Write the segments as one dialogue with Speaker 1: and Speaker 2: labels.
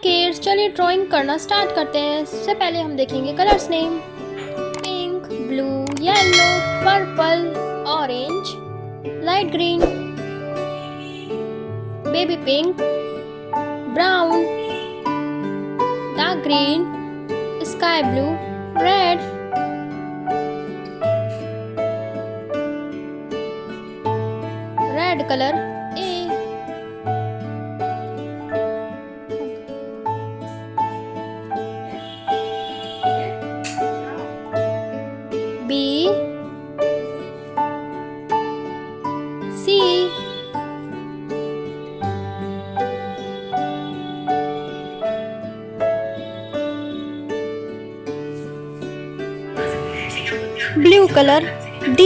Speaker 1: Kids, चलिए drawing करना start करते हैं। सबसे पहले हम देखेंगे colours name. Pink, blue, yellow, purple, orange, light green, baby pink, brown, dark green, sky blue, red, red colour A, B, C, blue color D,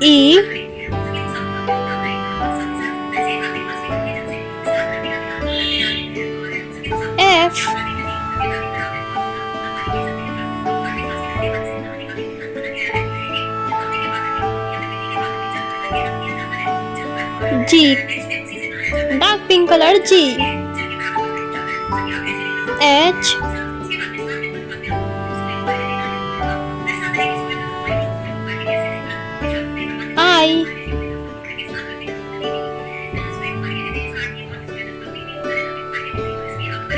Speaker 1: E, F, G, dark pink color G, H, I,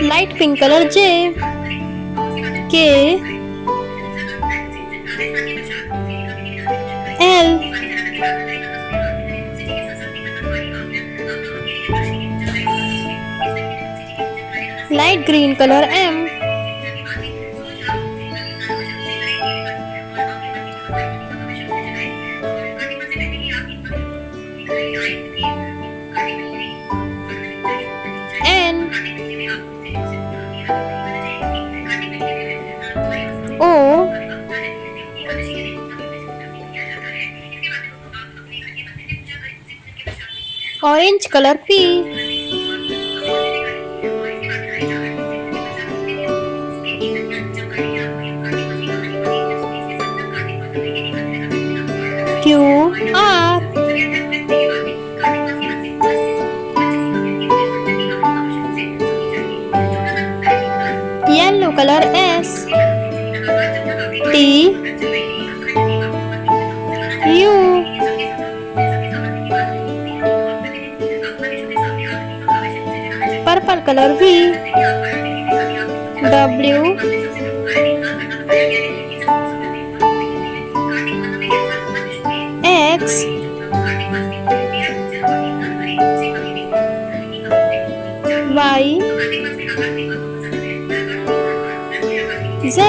Speaker 1: light pink color J, K, L, light green color M, N, O, orange color P, Q, R, yellow color S, T, U, purple color V, W, X, Y, Z,